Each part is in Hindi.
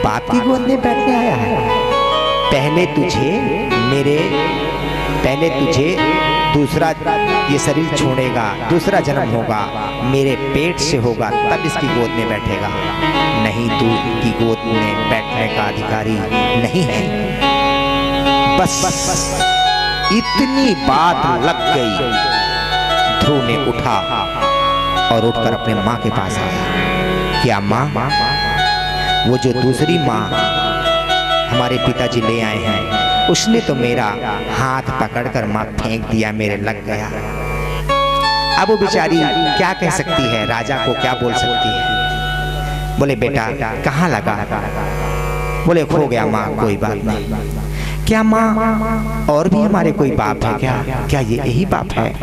बाप की गोद में बैठने आया है? पहले तुझे दूसरा ये शरीर छोड़ेगा, दूसरा जन्म होगा, मेरे पेट से होगा, तब इसकी गोद में बैठेगा। नहीं, तू की गोद में बैठने का अधिकारी नहीं है। बस इतनी बात लग गई। ध्रुव ने उठा और उठकर अपने माँ के पास आया। क्या माँ, वो जो दूसरी माँ हमारे पिताजी ले आए हैं, उसने तो मेरा हाथ पकड़कर माँ फेंक दिया, मेरे लग गया। अब वो बेचारी क्या कह सकती है, राजा को क्या बोल सकती है? बोले बेटा कहाँ लगा? बोले खो गया माँ, कोई बात नहीं। क्या माँ और भी हमारे कोई बाप है क्या? क्या ये यही बाप है?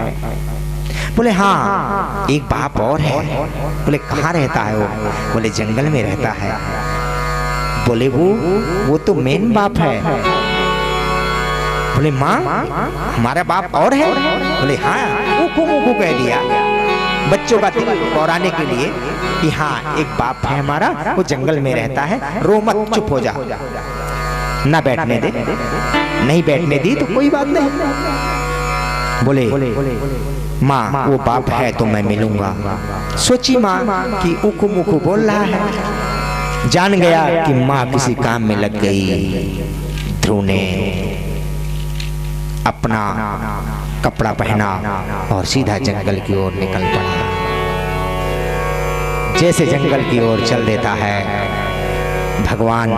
बोले हाँ, एक बाप और है। बोले कहाँ रहता है वो? बोले जंगल में रहता है। बोले वो तो मेन बाप है। बोले माँ, हमारा बाप और है? बोले हाँ, मुकू कह दिया बच्चों का दिल बौराने के लिए कि हाँ एक बाप है हमारा, वो जंगल में रहता है, रो मत, चुप हो जा, ना बैठने दे। नहीं बैठने दी तो कोई बात नहीं। बोले माँ वो बाप है तो मैं मिलूंगा। सोची माँ कि उकू मुकू बोल रहा है, जान गया कि माँ किसी काम में लग गई। ध्रुव ने अपना कपड़ा पहना और सीधा जंगल की ओर निकल पड़ा। जैसे जंगल की ओर चल देता है, भगवान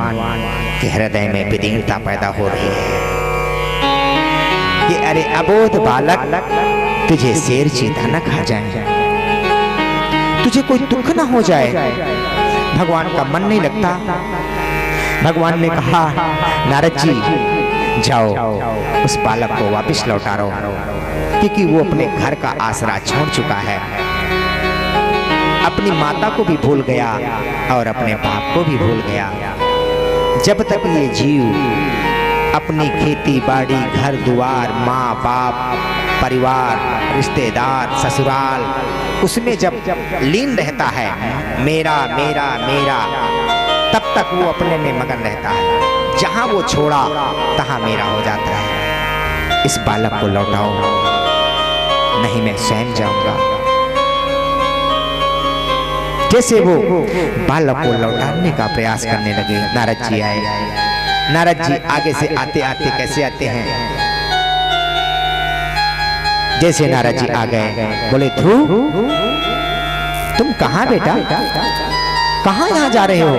के हृदय में विदीनता पैदा हो रही है कि अरे अबोध बालक, तुझे शेर चीता न खा जाए, तुझे कोई दुख ना हो जाए। भगवान का मन नहीं लगता। भगवान ने कहा नारद जी जाओ, उस बालक को वापस लौटा रहो, क्योंकि वो अपने घर का आसरा छोड़ चुका है, अपनी माता को भी भूल गया और अपने बाप को भी भूल गया। जब तक ये जीव अपनी खेती बाड़ी, घर द्वार, माँ बाप, परिवार, रिश्तेदार, ससुराल, उसमें जब लीन रहता है, मेरा मेरा मेरा, तब तक वो अपने में मगन रहता है। जहां वो छोड़ा तहां मेरा हो जाता है। इस बालक को लौटाओ, नहीं मैं स्वयं जाऊंगा। जैसे वो बालक को लौटाने का प्रयास करने लगे, नारद जी आए। नारद जी आगे से आते आते कैसे आते हैं? जैसे नारद जी आ गए, बोले ध्रुव तुम कहाँ बेटा, कहाँ यहाँ जा रहे हो?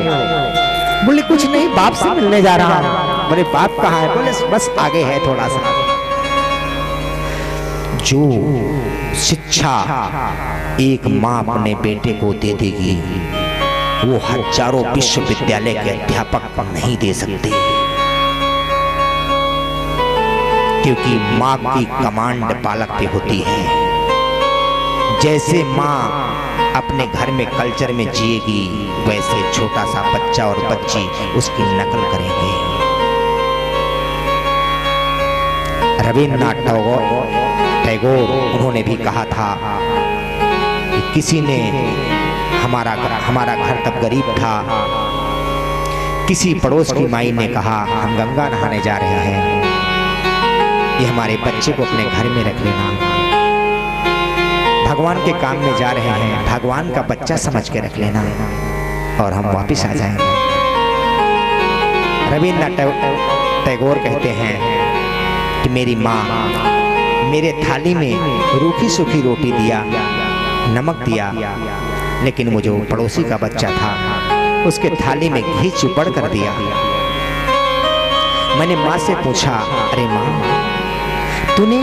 बोले कुछ नहीं, बाप से मिलने जा रहा हूं। बोले बाप कहाँ है? बोले बस आगे है थोड़ा सा। जो शिक्षा एक माँ अपने बेटे को दे देगी, वो हजारों विश्वविद्यालय के अध्यापक नहीं दे सकते, क्योंकि माँ की कमांड बालक पे होती है। जैसे माँ अपने घर में कल्चर में जिएगी, वैसे छोटा सा बच्चा और बच्ची उसकी नकल करेंगे। रविन्द्रनाथ टैगोर उन्होंने भी कहा था कि किसी ने हमारा घर तब गरीब था, किसी पड़ोस की माई ने कहा हम गंगा नहाने जा रहे हैं, ये हमारे बच्चे को अपने घर में रख लेना, भगवान के काम में जा रहे हैं, भगवान का बच्चा समझ के रख लेना और हम वापिस आ जाएंगे। रविन्द्रनाथ टैगोर कहते हैं कि मेरी माँ मेरे थाली में रूखी सूखी रोटी दिया, नमक दिया, लेकिन वो जो पड़ोसी का बच्चा था उसके थाली में घी चुपड़ कर दिया। मैंने माँ से पूछा, अरे माँ तूने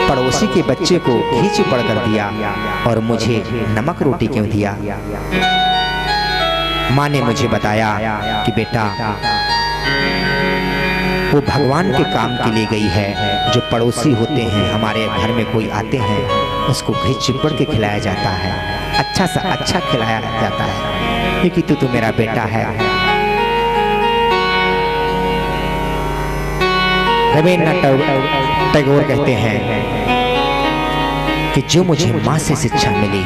पड़ोसी के बच्चे को घी चुपड़ कर दिया और मुझे नमक रोटी क्यों दिया? माँ ने मुझे बताया कि बेटा वो भगवान के काम के लिए गई है। जो पड़ोसी होते हैं, हमारे घर में कोई आते हैं, उसको घी चुपड़ के खिलाया जाता है, अच्छा सा अच्छा खिलाया जाता है, क्योंकि तू तो मेरा बेटा है। रविन्द्रनाथ टैगोर कहते हैं कि जो मुझे माँ से शिक्षा मिली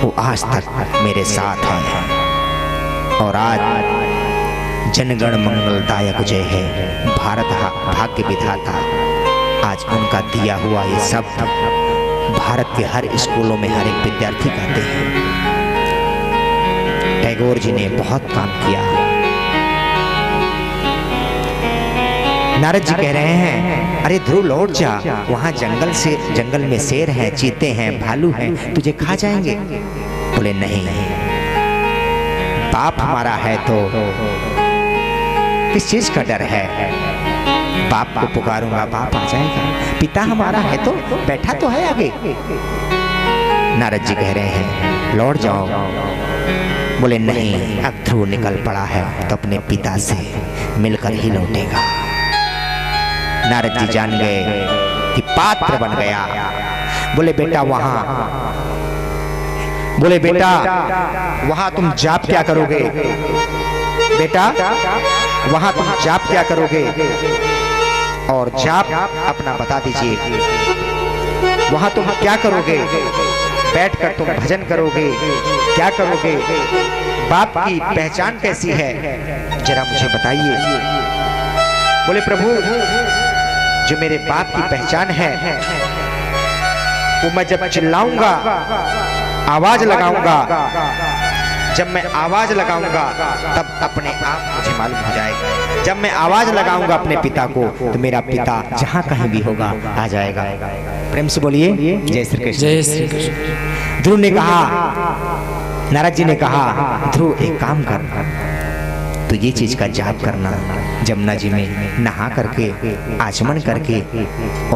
वो आज तक मेरे साथ है। और आज जनगण मंगलदायक जय है, भारत भाग्य विधाता। आज उनका दिया हुआ ये शब्द भारत के हर स्कूलों में हर एक विद्यार्थी गाते हैं। टैगोर जी ने बहुत काम किया। नारद जी कह रहे हैं, अरे ध्रुव लौट जा, वहां जंगल में शेर हैं, चीते हैं, भालू हैं, तुझे खा जाएंगे। बोले नहीं, बाप हमारा है तो किस चीज का डर है, बाप को पुकारूंगा बाप आ जाएगा। पिता हमारा है तो बैठा तो है आगे। नारद जी कह रहे हैं लौट जाओ। बोले नहीं, अब ध्रुव निकल पड़ा है तो अपने पिता से मिलकर ही लौटेगा। नारद जी जान गए कि पात्र बन गया। बोले बेटा वहां तुम जाप क्या करोगे? बेटा वहां तुम जाप क्या करोगे? और जाप अपना बता दीजिए। वहां तुम क्या करोगे? बैठकर तुम भजन करोगे, क्या करोगे? बाप की पहचान कैसी है जरा मुझे बताइए। बोले प्रभु, जो मेरे बाप की पहचान है वो मैं जब चिल्लाऊंगा, आवाज लगाऊंगा, जब मैं आवाज लगाऊंगा तब अपने आप मुझे मालूम हो जाएगा। जब मैं आवाज लगाऊंगा अपने पिता को तो मेरा पिता जहां कहीं भी होगा आ जाएगा। प्रेम से बोलिए जय श्री कृष्ण। जय श्री कृष्ण। ध्रुव ने कहा, नारद जी ने कहा, ध्रुव एक काम कर, तो ये चीज का जाप करना, जमुना जी में नहा करके आचमन करके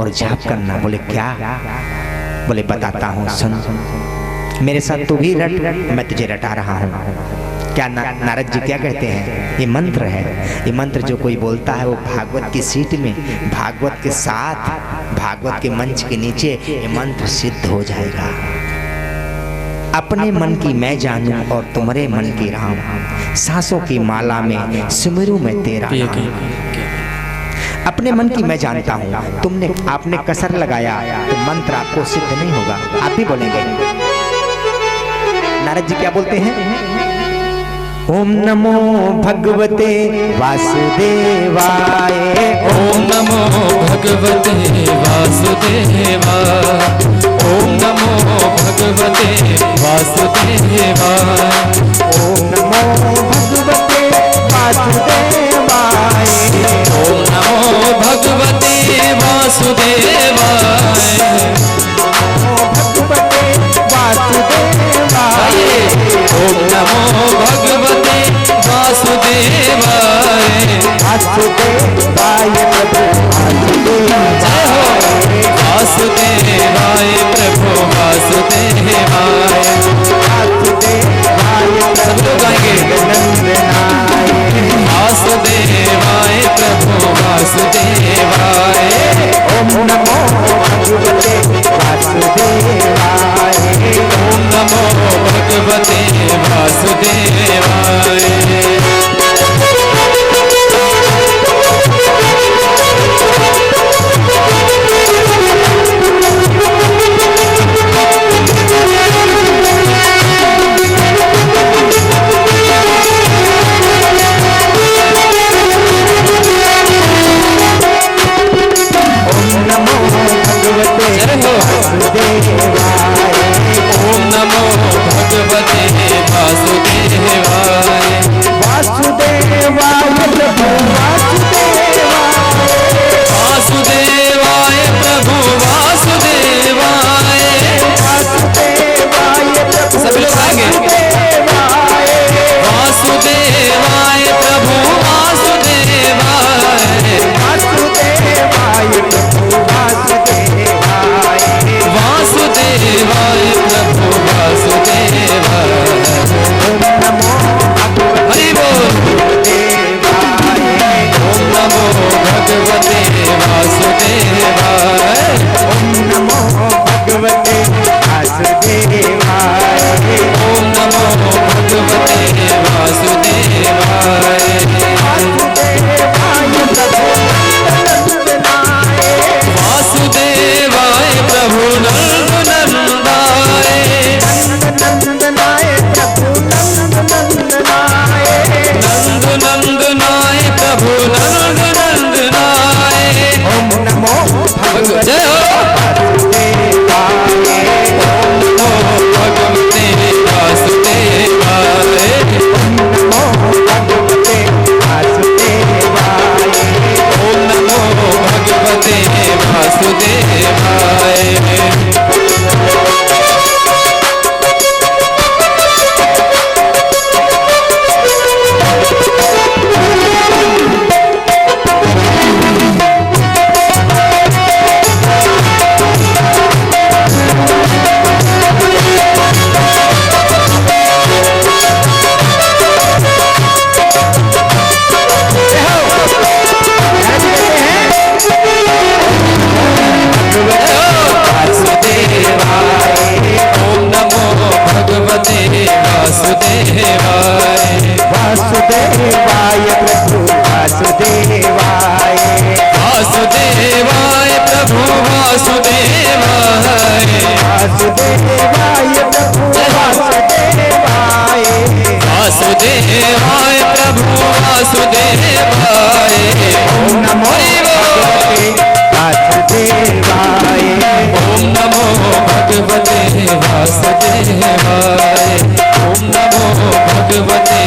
और जाप करना। बोले क्या? बोले बताता हूँ, सुन, मेरे साथ तू भी रट, मैं तुझे रटा रहा हूँ। क्या नारद जी क्या कहते हैं? ये मंत्र है। ये मंत्र जो कोई बोलता है वो भागवत की सीट में, भागवत के साथ, भागवत के मंच के नीचे ये मंत्र सिद्ध हो जाएगा। अपने मन की मैं जानूं और तुम्हारे मन की राम, सांसों की माला में सिमरू में तेरा नाम। अपने मन की मैं जानता हूँ, आपने कसर लगाया तो मंत्र आपको सिद्ध नहीं होगा। आप भी बोलेंगे। नारद जी क्या बोलते हैं? ओम नमो भगवते वासुदेवाय, ओम नमो भगवते वासुदेवाय, ओम नमो भगवते वासुदेवाय, ओम नमो भगवते वासुदेवाय, ओम नमो भगवते वासुदेवाय, ओम नमो भगवते वासुदेवाय, वासुदेवाय प्रभु जय हो वासुदेवाय प्रभु वासुदेवाय। सब लोग गाएंगे। प्रभु वासुदेवाय। वासुदेवाय प्रभु वासुदेवाय। वासुदेवाय प्रभु वासुदेवाय। वासुदेवाय प्रभु वासुदेवाय। ओम नमो भगवते वासुदेवाय। ओम नमो भगवते वासुदेवाय। ओम नमो भगवते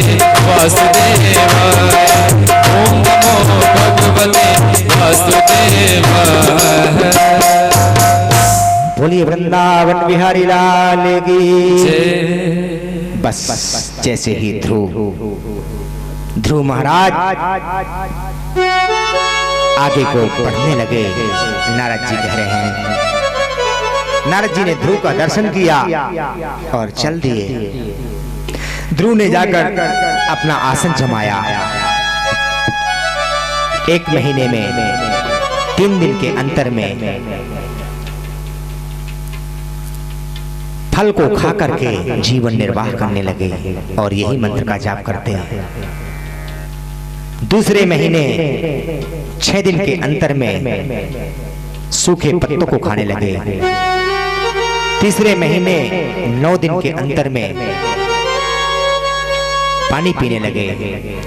वासुदेवाय। ओम नमो भगवते वासुदेवाय। बोलिए वृंदावन बिहारी लाल की जय। बस जैसे ही ध्रुव महाराज आगे को बढ़ने लगे, नारद जी कह रहे हैं, नारद जी ने ध्रुव का दर्शन किया और चल दिए। ध्रुव ने जाकर अपना आसन जमाया। 1 महीने में 3 दिन के अंतर में फल को खा करके जीवन निर्वाह करने लगे और यही मंत्र का जाप करते हैं। दूसरे महीने 6 दिन के अंतर में सूखे पत्तों को खाने लगे। तीसरे महीने 9 दिन के अंतर में पानी पीने लगे।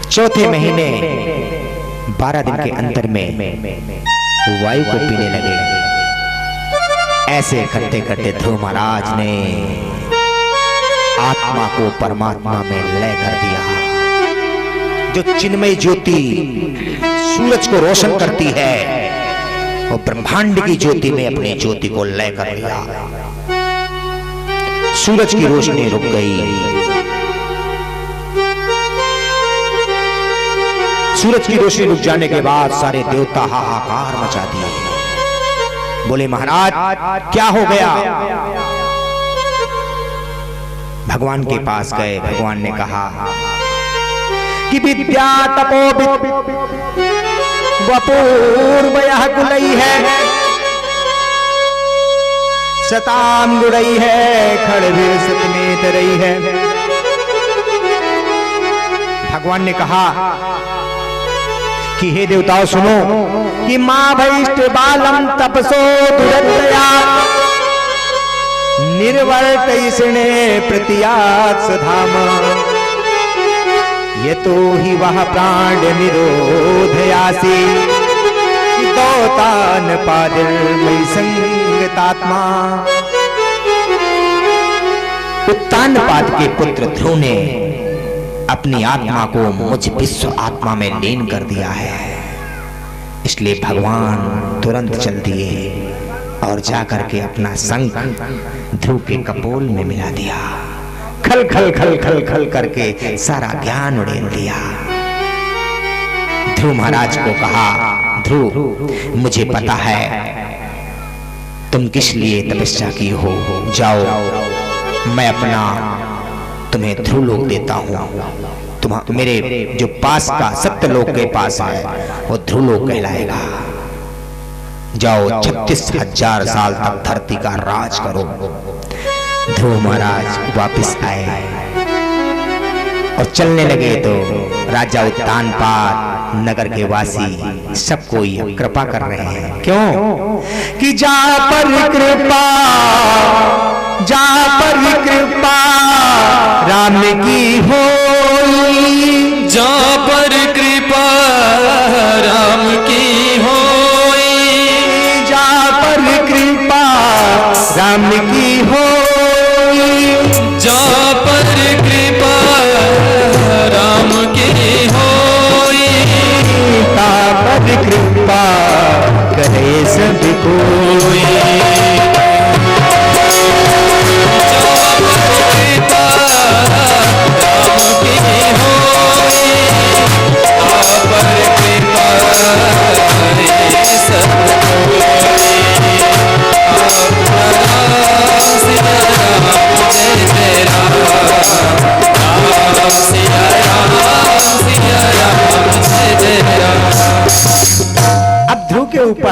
चौथे महीने 12 दिन के अंतर में वायु को पीने लगे। ऐसे करते करते ध्रुव महाराज ने आत्मा को परमात्मा में लय कर दिया। जो चिन्मय ज्योति सूरज को रोशन करती है, वो ब्रह्मांड की ज्योति में अपनी ज्योति को लय कर दिया। सूरज की रोशनी रुक गई। सूरज की रोशनी रुक जाने के बाद सारे देवता हाहाकार मचा दिए। बोले महाराज क्या हो गया? भगवान के पास गए। भगवान ने कहा कि विद्या तपो वपूर्वयः कुलई है, सताम गुड़ई है, खड़वीर सतमेत रही है। भगवान ने कहा कि हे देवताओं सुनो कि मां भैष्ट बालम तपसो दुरतया निर्वर्तयिष्णे प्रतियात् सधाम यतो हि वह प्राण निरोधयासि दौतान पादिर्मयि संगतात्मा। उत्तानपाद के पुत्र ध्रुव ने अपनी आत्मा को मुझ विश्व आत्मा में लीन कर दिया है। इसलिए भगवान तुरंत चल दिए और जाकर के अपना शंख ध्रुव के कपोल में मिला दिया। खल खल खल खल खल करके सारा ज्ञान उड़ेल दिया। ध्रुव महाराज को कहा, ध्रुव मुझे पता है तुम किस लिए तपस्या की हो। जाओ मैं अपना तुम्हें ध्रुवलोक देता हूं। मेरे जो पास का सत्यलोक के पास है वो ध्रुवलोक कहलाएगा। जाओ 36,000 साल तक धरती का राज करो। ध्रुव महाराज वापस आए और चलने लगे तो राजा उत्तानपाद नगर के वासी सब कोई कृपा कर रहे हैं। क्यों? कि जा पर कृपा राम की होई, जा पर कृपा राम की होई, जा पर कृपा राम की होई, जा पर कृपा राम की होई, ता पर कृपा करे सब कोई। जा पर कृपा राम की होई,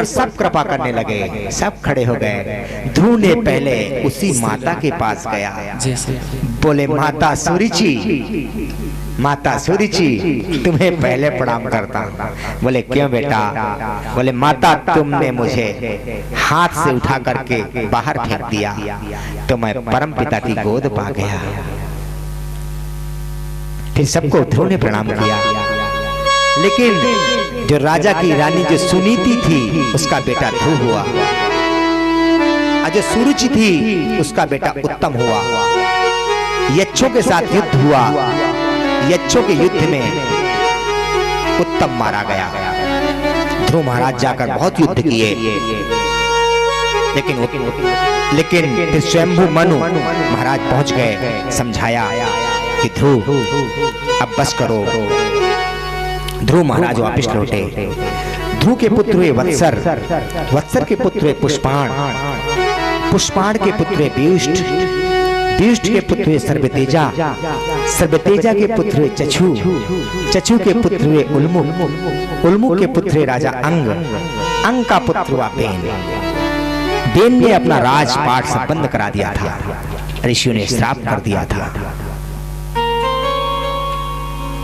ऊपर सब कृपा करने लगे, सब खड़े हो गए। ध्रुव ने पहले उसी माता के पास गया, बोले माता सुरुचि, माता सुरुचि तुम्हें पहले प्रणाम करता हूं। बोले क्यों बेटा? बोले माता तुमने मुझे हाथ से उठा करके बाहर फेंक दिया तो मैं परम पिता की गोद पा गया। फिर सबको ध्रुव ने प्रणाम किया, लेकिन जो राजा की रानी जो सुनीति थी उसका बेटा ध्रुव हुआ, और जो सुरुचि थी उसका बेटा उत्तम हुआ। यक्षों के साथ युद्ध हुआ, यक्षों के युद्ध में उत्तम मारा गया। ध्रुव महाराज जाकर बहुत युद्ध किए, लेकिन फिर स्वयंभू मनु महाराज पहुंच गए, समझाया कि ध्रुव अब बस करो। ध्रुव महाराज वापिस लौटे। ध्रुव के पुत्र हुए वत्सर, वत्सर के पुत्र हुए पुष्पाण, पुष्पाण के पुत्र हुए व्युष्ट, व्युष्ट के पुत्र हुए सर्वतेजा, सर्वतेजा के पुत्र हुए चक्षु, चक्षु के पुत्र हुए उल्मुख, उल्मुख के पुत्र हुए राजा अंग, अंग का पुत्र हुआ बेन। बेन ने अपना राजपाट सब बंद करा दिया था, ऋषियों ने श्राप कर दिया था।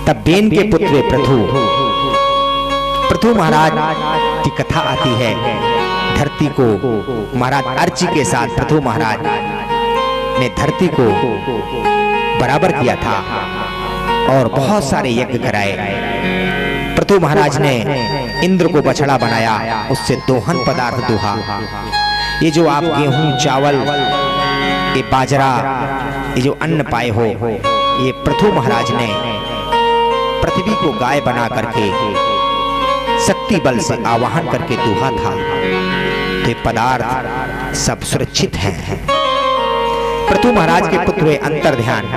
तब बेन के पुत्र हुए पृथु, पृथु महाराज की कथा आती है। धरती को महाराज अर्ची के साथ पृथु महाराज ने धरती को बराबर किया था और बहुत सारे यज्ञ कराए। पृथु महाराज ने इंद्र को बछड़ा बनाया, उससे दोहन पदार्थ दोहा। ये जो आप गेहूं चावल ये बाजरा ये जो अन्न पाए हो, ये पृथु महाराज ने पृथ्वी को गाय बना करके शक्ति बल से आवाहन करके दोहा था। तो ये पदार्थ सब सुरक्षित हैं। पृथु महाराज के पुत्र हुए अंतर्ध्यान,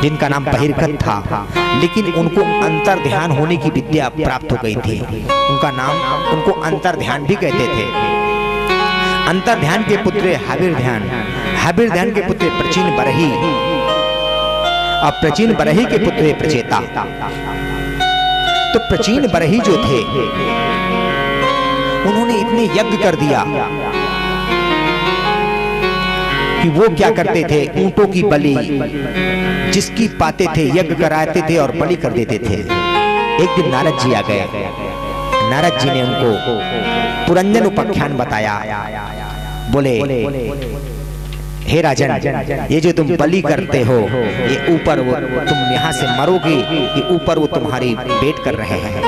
जिनका नाम बहिर्गत था, लेकिन उनको अंतर्ध्यान होने की विद्या प्राप्त हो गई थी। उनका नाम, उनको अंतर्ध्यान भी कहते थे। अंतर्ध्यान के पुत्र हाविर्ध्यान, हाविर्ध्यान के पुत्र प्रचीन बरही, और प्रचीन बरही के पुत्र प्रचेता। तो प्रचीन बरही जो थे उन्होंने इतने यज्ञ कर दिया कि वो क्या करते थे, ऊंटों की बलि जिसकी पाते थे यज्ञ कराते थे और बलि कर देते थे। एक दिन नारद जी आ गए, नारद जी ने उनको पुरंजन उपाख्यान बताया। बोले हे राजन, ये जो तुम बलि करते हो, ये ऊपर वो तुम यहाँ से मरोगे, ये ऊपर वो तुम्हारी वेट कर रहे हैं,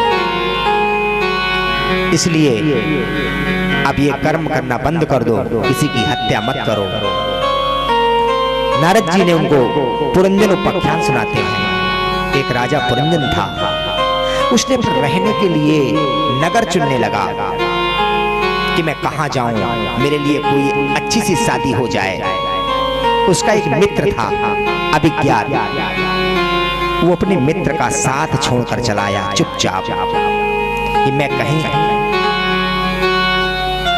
इसलिए अब ये कर्म करना बंद कर दो, किसी की हत्या मत करो। नारद जी ने उनको पुरंजन उपाख्यान सुनाते हैं। एक राजा पुरंजन था, उसने फिर रहने के लिए नगर चुनने लगा कि मैं कहाँ जाऊं, मेरे लिए कोई अच्छी सी शादी हो जाए। उसका एक मित्र था अभिज्ञात, वो अपने मित्र का साथ छोड़कर चला आया चुपचाप कि मैं कहीं,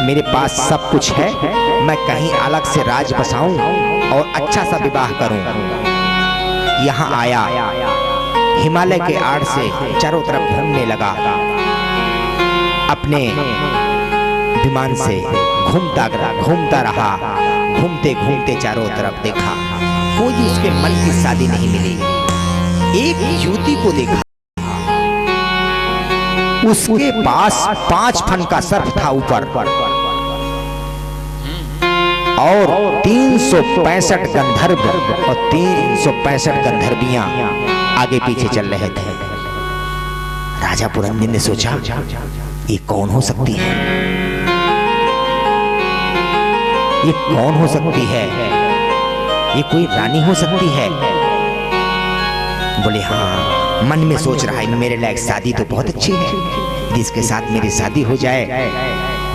मेरे पास सब कुछ है, मैं कहीं अलग से राज बसाऊं और अच्छा सा विवाह करूं। यहाँ आया, हिमालय के आड़ से चारों तरफ घूमने लगा, अपने विमान से घूमता रहा। घूमते घूमते चारों तरफ देखा, कोई उसके मन की शादी नहीं मिली। एक युवती को देखा, उसके पास 5 फन का सर्प था ऊपर, और 365 गंधर्व और 365 गंधर्वियां आगे पीछे चल रहे थे। राजा पुरंजन ने सोचा, ये कौन हो सकती है, ये कौन हो सकती है, ये कोई रानी हो सकती है। बोले हाँ, मन में सोच रहा है मेरे लायक शादी तो बहुत अच्छी है, जिसके साथ मेरी शादी हो जाए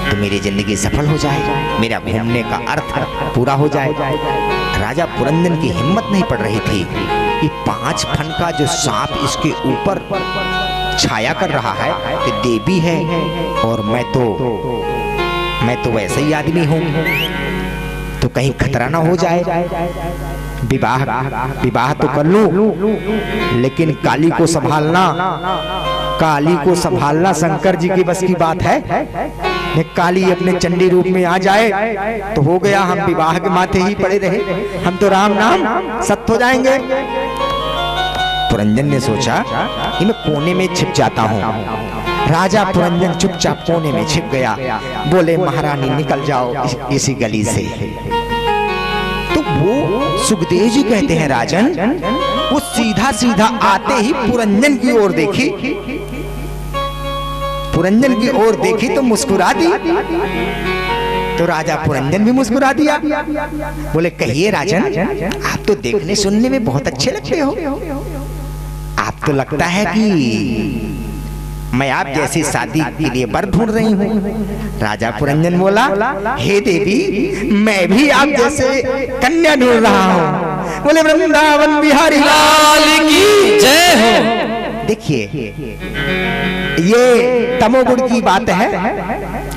तो मेरी जिंदगी सफल हो जाए, मेरा घूमने का अर्थ पूरा हो जाए। राजा पुरंजन की हिम्मत नहीं पड़ रही थी कि 5 फन का जो सांप इसके ऊपर छाया कर रहा है, तो देवी है और मैं तो वैसे ही आदमी हूं, तो कहीं खतरा ना हो जाए। विवाह तो कर लूं, लेकिन काली को संभालना शंकर जी की बस की बात है। काली अपने चंडी रूप में आ जाए तो हो गया, हम विवाह के माथे ही पड़े रहे, हम तो राम नाम सत्य हो जाएंगे। पुरंजन ने सोचा कि मैं कोने में छिप जाता हूँ। राजा पुरंजन चुपचाप कोने में छिप गया। बोले महारानी निकल जाओ इसी गली से। तो वो सुखदेव जी कहते हैं राजन, वो सीधा सीधा आते ही पुरंजन की ओर देखी, पुरंजन की ओर देखी तो मुस्कुरा दी। तो राजा पुरंजन भी मुस्कुरा दिया। बोले कहिए राजन, आप तो देखने सुनने में बहुत अच्छे लगते हो, आप तो लगता है कि मैं आप जैसी शादी के लिए वर ढूंढ रही हूँ। राजा पुरंजन बोला, हे देवी, मैं भी आप जैसे कन्या ढूंढ रहा हूँ। बोले वृंदावन बिहारी लाल की जय हो। देखिए ये तमोगुण की बात है,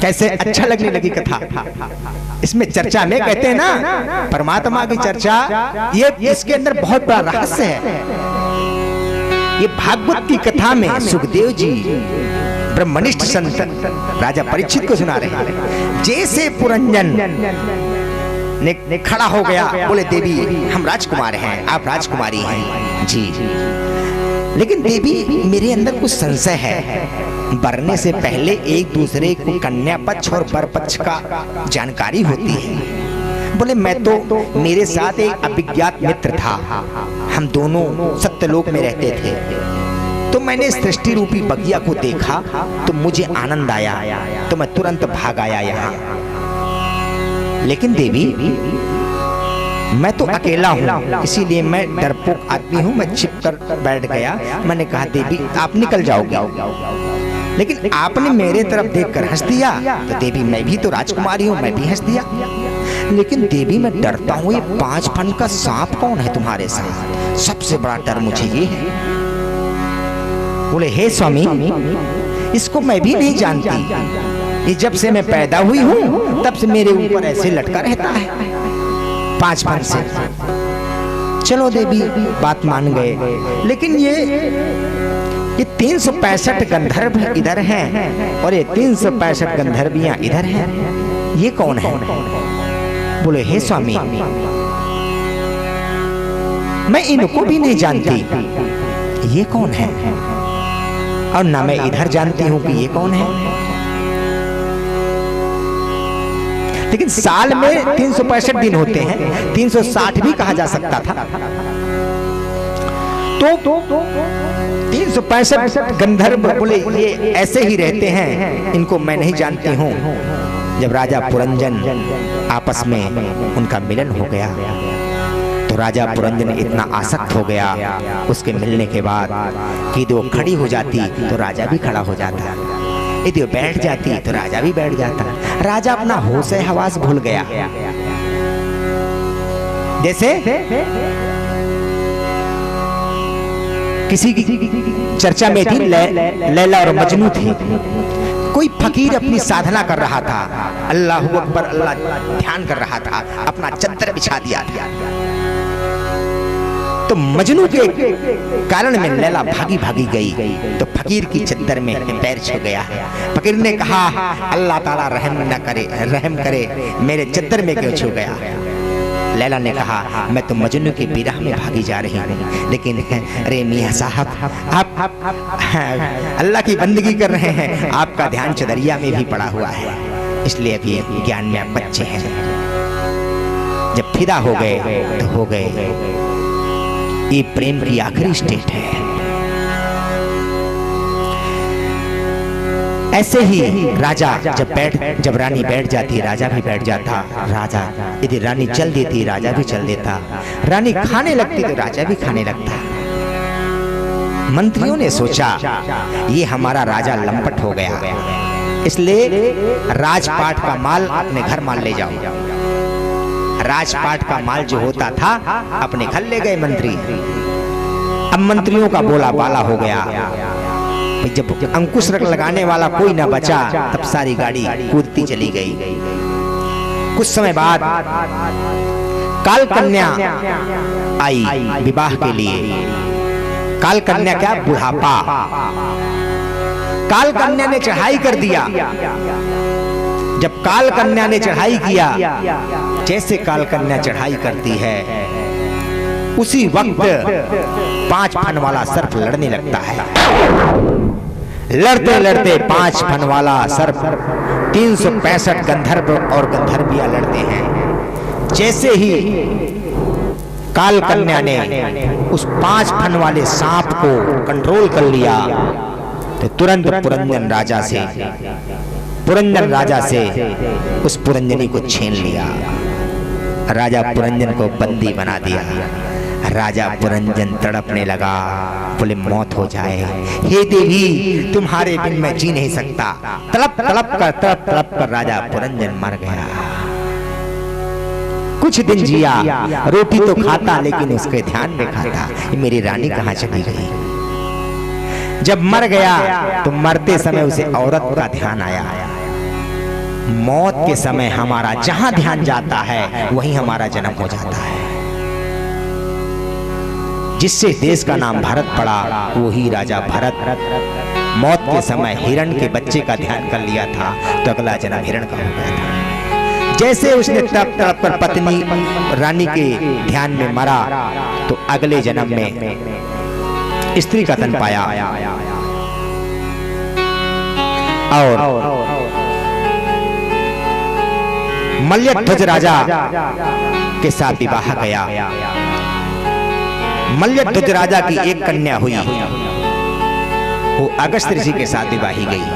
कैसे अच्छा लगने लगी कथा। इसमें चर्चा में कहते हैं ना परमात्मा की चर्चा, ये इसके अंदर बहुत बड़ा रहस्य है। ये भागवत की कथा में सुखदेव जी ब्रह्मनिष्ठ संत राजा परीक्षित को सुना रहे हैं। जैसे पुरंजन ने खड़ा हो गया, बोले देवी हम राजकुमार हैं, आप राजकुमारी हैं जी, लेकिन देवी मेरे अंदर कुछ संशय है। वरने से पहले एक दूसरे को कन्या पक्ष और वर पक्ष का जानकारी होती है। बोले मैं तो, मेरे साथ एक अभिज्ञात मित्र था, हम दोनों सत्यलोक में रहते थे, तो मैंने सृष्टि रूपी बगिया को देखा तो मुझे आनंद आया, तो मैं तुरंत भाग आया यहाँ। लेकिन देवी मैं तो अकेला हूँ, इसीलिए मैं डरपोक आदमी हूँ, मैं छिप कर बैठ गया। मैंने कहा देवी आप निकल जाओगे, लेकिन आपने मेरे तरफ देखकर हंस दिया। तो देवी मैं भी तो राजकुमारी हूँ, मैं भी हंस दिया। लेकिन देवी मैं डरता हूँ, ये 5 फन का सांप कौन है तुम्हारे साथ? सबसे बड़ा डर मुझे ये है। बोले हे स्वामी, इसको मैं भी नहीं जानती, ये जब से मैं पैदा हुई हूँ तब से मेरे ऊपर ऐसे लटका रहता है 5 फन से। चलो देवी बात मान गए, लेकिन ये 365 गंधर्व इधर हैं और ये 365 गंधर्वियां इधर हैं, ये कौन है? बोले हे स्वामी मैं इनको भी नहीं जानती, ये कौन है? और ना मैं इधर जानती हूं कि ये कौन है। लेकिन साल में 365 दिन होते हैं, 360 भी कहा जा सकता था। तो 365 गंधर्व बोले ये ऐसे ही रहते हैं, इनको मैं नहीं जानती हूँ। जब राजा पुरंजन आपस में उनका मिलन हो गया तो राजा पुरंजन इतना आसक्त हो गया उसके मिलने के बाद कि यदि वो खड़ी हो जाती तो राजा भी खड़ा हो जाता, यदि वो बैठ जाती तो राजा भी बैठ जाता। राजा अपना होश हवास भूल गया। जैसे किसी की चर्चा में थी लैला और मजनू थी। कोई फकीर अपनी साधना कर रहा था, अल्लाह अकबर अल्लाह ध्यान कर रहा था, अपना चद्दर बिछा दिया था। तो मजनू के कारण में लैला भागी भागी गई तो फकीर की चद्दर में पैर छू गया। फकीर ने कहा अल्लाह ताला रहम करे मेरे चद्दर में क्यों छू गया? लैला ने कहा मैं तो मजनू की बिरह में भागी जा रही हूँ, लेकिन अरे मियाँ साहब आप अल्लाह की बंदगी कर रहे हैं, आपका ध्यान चदरिया में भी पड़ा हुआ है, इसलिए अभी ज्ञान में आप बच्चे हैं। जब फिदा हो गए तो हो गए। ये प्रेम की आखिरी स्टेट है। ऐसे ही राजा जब रानी बैठ जाती राजा भी बैठ जाता। राजा यदि रानी चल देती राजा भी चल देता। रानी खाने लगती तो राजा भी खाने लगता। मंत्रियों ने सोचा ये हमारा राजा लंपट हो गया, इसलिए राजपाट का माल अपने घर माल ले जाओ। राजपाट का माल जो होता था अपने घर ले गए मंत्री। अब मंत्रियों का बोला बाला हो गया। जब अंकुश लगाने वाला कोई ना बचा तब सारी गाड़ी कूदती चली गई। कुछ समय बाद काल कन्या आई विवाह के लिए। काल कन्या क्या? बुढ़ापा। काल कन्या ने चढ़ाई कर दिया जब काल कन्या ने चढ़ाई किया, जैसे काल कन्या चढ़ाई करती है उसी वक्त 5 फन वाला सर्प लड़ने लगता है। लड़ते लड़ते 5 फन वाला सर्प 365 गंधर्व और गंधर्वियां लड़ते हैं। जैसे ही काल कन्या ने उस 5 फन वाले सांप को कंट्रोल कर लिया तो तुरंत पुरंजन राजा से उस पुरंजनी को छीन लिया। राजा पुरंजन को बंदी बना दिया। राजा पुरंजन तड़पने लगा, बोले मौत हो जाए, हे देवी तुम्हारे बिन मैं जी नहीं सकता। तड़प तड़प कर राजा पुरंजन मर गया। कुछ दिन जिया, रोटी तो खाता लेकिन उसके ध्यान में खाता ये मेरी रानी कहाँ चली गई। जब मर गया तो मरते समय उसे औरत का ध्यान आया। मौत के समय हमारा जहां ध्यान जाता है वहीं हमारा जन्म हो जाता है। जिससे देश का नाम भरत पड़ा वही राजा भरत मौत के समय हिरण के बच्चे का ध्यान कर लिया था तो अगला जन्म हिरण का हो गया था। जैसे उसने तड़प तड़प कर पत्नी रानी के ध्यान में मरा तो अगले जन्म में स्त्री का तन पाया और मल्यध्वज राजा के साथ विवाह गया। मल्यध्वज राजा की एक कन्या हुई, वो अगस्त ऋषि के साथ विवाही गई।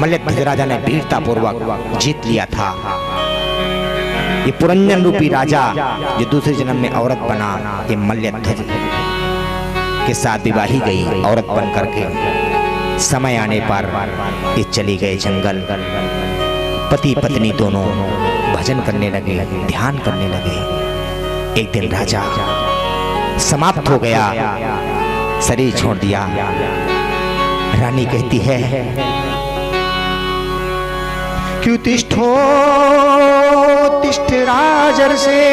मल्यध्वज राजा ने वीरता पूर्वक जीत लिया था। ये पुरंजन रूपी राजा जो दूसरे जन्म में औरत बना, ये मल्यध्वज के साथ विवाही गई औरत बन करके। समय आने पर ये चली गए जंगल। पति पत्नी दोनों भजन करने लगे, ध्यान करने लगे। एक दिन राजा समाप्त हो गया, शरीर छोड़ दिया। रानी कहती है क्यों तिष्ठो तिष्ठ राजर्षे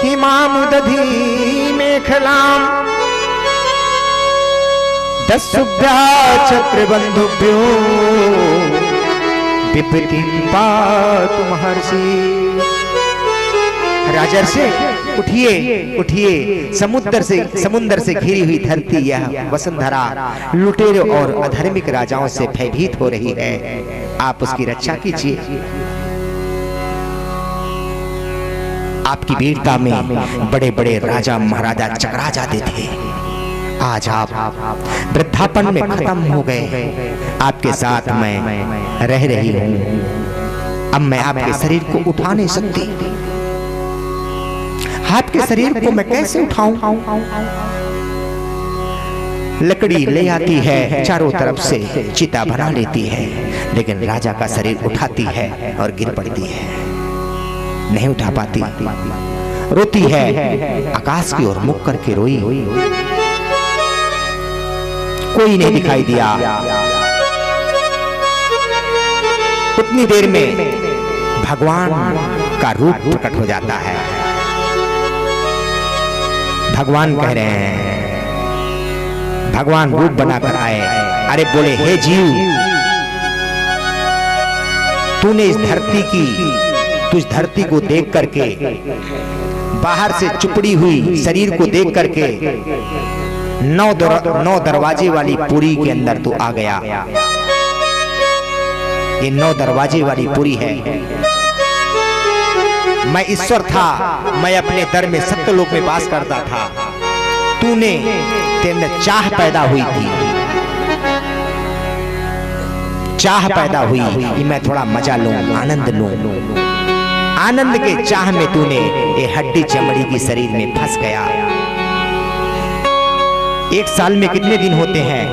हिमामुदधी मेखलाम दस्युभ्या चक्रबंधुभ्यो विपत्तिं पातु महर्षि। राजर्षि उठिए, समुद्र से घिरी हुई धरती यह वसुंधरा लुटेरों और अधर्मिक राजाओं से भयभीत हो रही है, आप उसकी रक्षा कीजिए। आपकी वीरता में बड़े बड़े राजा महाराजा चकरा जाते थे, आज आप वृद्धापन में खत्म हो गए। आपके साथ मैं रह रही हूं, अब मैं आपके शरीर को उठा नहीं सकती। आपके शरीर को मैं कैसे उठाऊं? लकड़ी ले आती है, चारों तरफ से चिता बना लेती है, लेकिन राजा का शरीर उठाती है और गिर पड़ती है, नहीं उठा पाती। रोती है, आकाश की ओर मुख करके रोई। कोई नहीं दिखाई दिया। उतनी देर में भगवान का रूप प्रकट हो जाता है। भगवान कह रहे हैं, भगवान रूप बनाकर आए। अरे बोले हे जीव, तूने तुझ धरती को देख करके, बाहर से चुपड़ी हुई शरीर को देख करके 9 दरवाजे वाली पुरी के अंदर तू आ गया। ये 9 दरवाजे वाली पुरी है। मैं ईश्वर था, मैं अपने दर में सत्यलोक में वास करता था। तूने तेरे चाह पैदा हुई थी, चाह पैदा हुई कि मैं थोड़ा मजा लूं, आनंद लूं। आनंद के चाह में तूने ये हड्डी चमड़ी की शरीर में फंस गया। एक साल में कितने दिन होते हैं?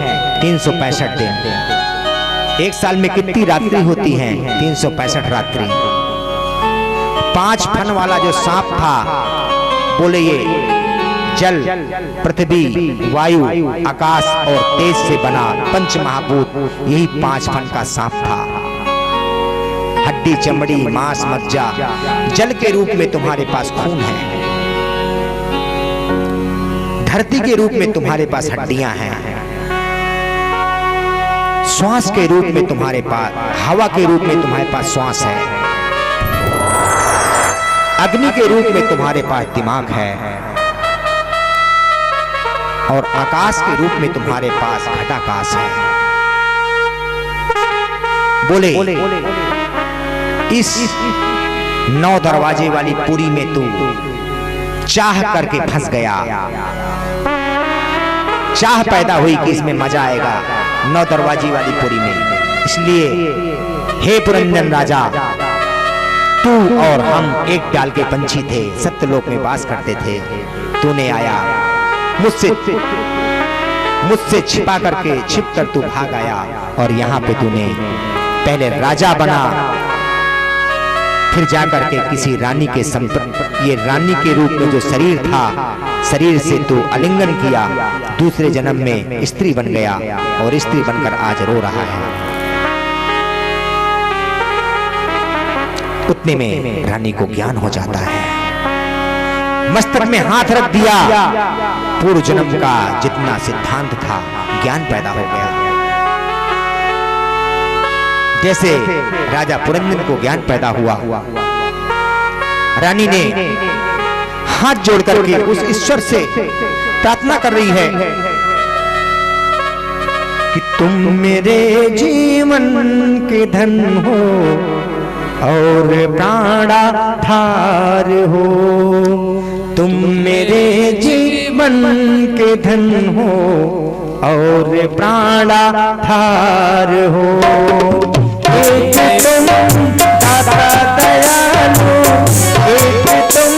365 दिन। एक साल में कितनी रात्रि होती हैं? 365 रात्रि। 5 फन वाला जो सांप था, बोले ये जल, पृथ्वी, वायु, आकाश और तेज से बना पंच महाभूत, यही 5 फन का सांप था। हड्डी चमड़ी मांस मज्जा, जल के रूप में तुम्हारे पास खून है, धरती के रूप में तुम्हारे पास हड्डियां हैं, श्वास के रूप में तुम्हारे पास, हवा के रूप में तुम्हारे पास श्वास है, अग्नि के रूप में तुम्हारे पास दिमाग है, और आकाश के रूप में तुम्हारे पास घटाकाश है। बोले इस 9 दरवाजे वाली पुरी में तू चाह करके फंस गया, चाह पैदा हुई कि इसमें मजा आएगा 9 दरवाजे वाली पुरी में। इसलिए हे पुरंदर राजा, तू और हम एक डाल के पंछी थे, सत्यलोक में वास करते थे। तूने आया मुझसे छिपा करके, छिप कर तू भाग आया, और यहाँ पे तूने पहले राजा बना, फिर जाकर के किसी रानी के ये रानी के रूप में जो शरीर था, शरीर से तू आलिंगन किया, दूसरे जन्म में स्त्री बन गया, और स्त्री बनकर आज रो रहा है। उतने में रानी को ज्ञान हो जाता है, मस्तक में हाथ रख दिया, पूर्व जन्म का जितना सिद्धांत था ज्ञान पैदा हो गया। जैसे राजा पुरंदर को ज्ञान पैदा हुआ, रानी ने हाथ जोड़ करके उस ईश्वर से प्रार्थना कर रही है कि तुम मेरे जीवन के धन हो और प्राणाधार हो, तुम मेरे जीवन के धन हो और प्राणाधार हो। एक तुम दाता दयालु, एक तुम